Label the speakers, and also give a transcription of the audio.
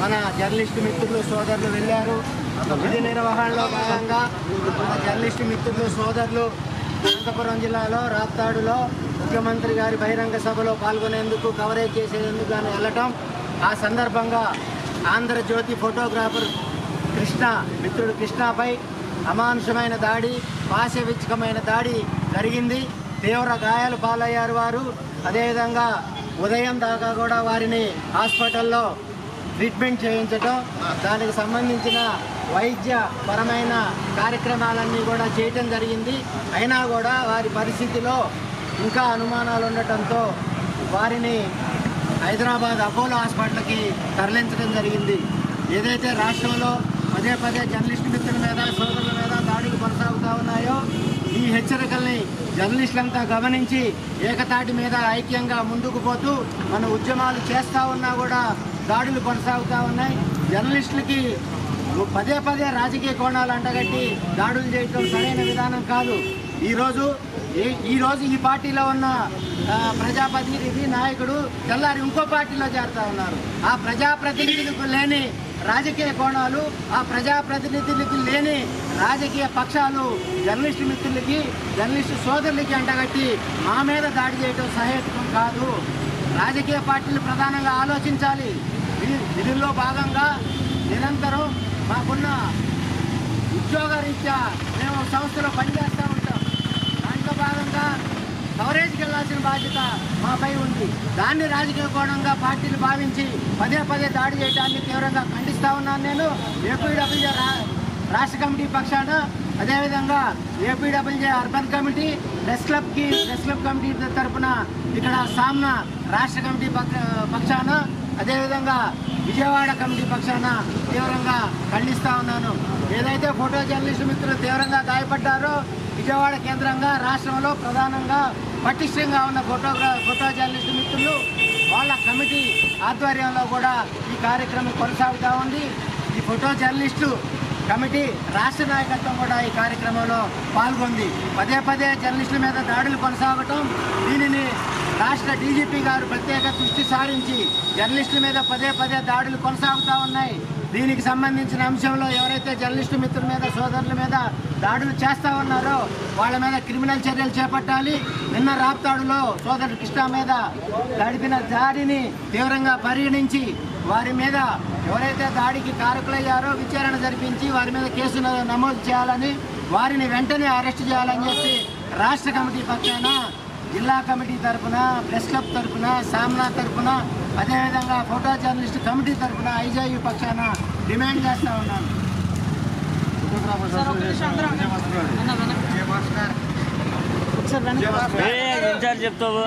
Speaker 1: మన జర్నలిస్టు మిత్రులు సోదరులు వెళ్ళారు. విధి నిర్వహణలో భాగంగా మన జర్నలిస్టు మిత్రులు సోదరులు అనంతపురం జిల్లాలో రాప్తాడులో ముఖ్యమంత్రి గారి బహిరంగ సభలో పాల్గొనేందుకు కవరేజ్ చేసేందుకు గాను వెళ్ళటం, ఆ సందర్భంగా ఆంధ్రజ్యోతి ఫోటోగ్రాఫర్ మిత్రుడు కృష్ణపై అమానుషమైన దాడి, పాశవిచ్చకమైన దాడి జరిగింది. తీవ్ర గాయాలు పాలయ్యారు వారు. అదేవిధంగా ఉదయం దాకా కూడా వారిని హాస్పిటల్లో ట్రీట్మెంట్ చేయించడం, దానికి సంబంధించిన వైద్యపరమైన కార్యక్రమాలన్నీ కూడా చేయటం జరిగింది. అయినా కూడా వారి పరిస్థితిలో ఇంకా అనుమానాలు ఉండటంతో వారిని హైదరాబాద్ అపోలో హాస్పిటల్కి తరలించడం జరిగింది. ఏదైతే రాష్ట్రంలో పదే పదే జర్నలిస్టు మిత్రుల మీద సోదరుల మీద దాడులు కొనసాగుతూ ఉన్నాయో, ఈ హెచ్చరికల్ని జర్నలిస్టులంతా గమనించి ఏకతాటి మీద ఐక్యంగా ముందుకు పోతూ మన ఉద్యమాలు చేస్తూ ఉన్నా కూడా దాడులు కొనసాగుతూ ఉన్నాయి. జర్నలిస్టులకి పదే పదే రాజకీయ కోణాలు అంటగట్టి దాడులు చేయటం సరైన విధానం కాదు. ఈరోజు ఈ పార్టీలో ఉన్న ప్రజాప్రతినిధి నాయకుడు తెల్లారి ఇంకో పార్టీలో చేరుతూ ఉన్నారు. ఆ ప్రజాప్రతినిధులకు లేని రాజకీయ కోణాలు, ఆ ప్రజాప్రతినిధులకు లేని రాజకీయ పక్షాలు జర్నలిస్టు మిత్రులకి, జర్నలిస్టు సోదరులకి అంటగట్టి మా మీద దాడి చేయడం సహేతుకం కాదు. రాజకీయ పార్టీలు ప్రధానంగా ఆలోచించాలి. విధుల్లో భాగంగా నిరంతరం మాకున్న ఉద్యోగ రీత్యా మేము సంస్థలో పనిచేస్తూ ఉంటాం. దాంట్లో భాగంగా కవరేజ్కి వెళ్లాల్సిన బాధ్యత మాపై ఉంది. దాన్ని రాజకీయ కోణంగా పార్టీలు భావించి పదే పదే దాడి చేయడాన్ని తీవ్రంగా ఖండిస్తూ ఉన్నాను. నేను ఏపీడబ్ల్యూజే రాష్ట్ర కమిటీ పక్షాన, అదేవిధంగా APWJ urban committee, press club committee తరఫున ఇక్కడ సామ్నా రాష్ట్ర కమిటీ పక్షాన, అదేవిధంగా విజయవాడ కమిటీ పక్షాన తీవ్రంగా ఖండిస్తూ ఉన్నాను. ఏదైతే ఫోటో జర్నలిస్టు మిత్రులు తీవ్రంగా గాయపడ్డారో, విజయవాడ కేంద్రంగా రాష్ట్రంలో ప్రధానంగా పటిష్టంగా ఉన్న ఫోటో జర్నలిస్టు మిత్రులు వాళ్ళ కమిటీ ఆధ్వర్యంలో కూడా ఈ కార్యక్రమం కొనసాగుతూ ఉంది. ఈ ఫోటో జర్నలిస్టు కమిటీ రాష్ట్ర నాయకత్వం కూడా ఈ కార్యక్రమంలో పాల్గొంది. పదే పదే జర్నలిస్టుల మీద దాడులు కొనసాగటం, దీనిని రాష్ట్ర డీజీపీ గారు ప్రత్యేక దృష్టి సారించి జర్నలిస్టుల మీద పదే పదే దాడులు కొనసాగుతూ ఉన్నాయి. దీనికి సంబంధించిన అంశంలో ఎవరైతే జర్నలిస్టు మిత్రుల మీద సోదరుల మీద దాడులు చేస్తూ ఉన్నారో వాళ్ళ మీద క్రిమినల్ చర్యలు చేపట్టాలి. నిన్న రాప్తాడులో సోదరుడు కృష్ణ మీద గడిపిన దాడిని తీవ్రంగా పరిగణించి వారి మీద ఎవరైతే దాడికి కారకులయ్యారో విచారణ జరిపించి వారి మీద కేసు నమోదు చేయాలని, వారిని వెంటనే అరెస్ట్ చేయాలని చెప్పి రాష్ట్ర కమిటీ పక్షాన, జిల్లా కమిటీ తరఫున, ప్రెస్ క్లబ్ తరఫున, సామ్నా తరఫున, అదేవిధంగా ఫోటో జర్నలిస్టు కమిటీ తరఫున ఐజేయు పక్షాన డిమాండ్ చేస్తూ ఉన్నాను. చెప్తావు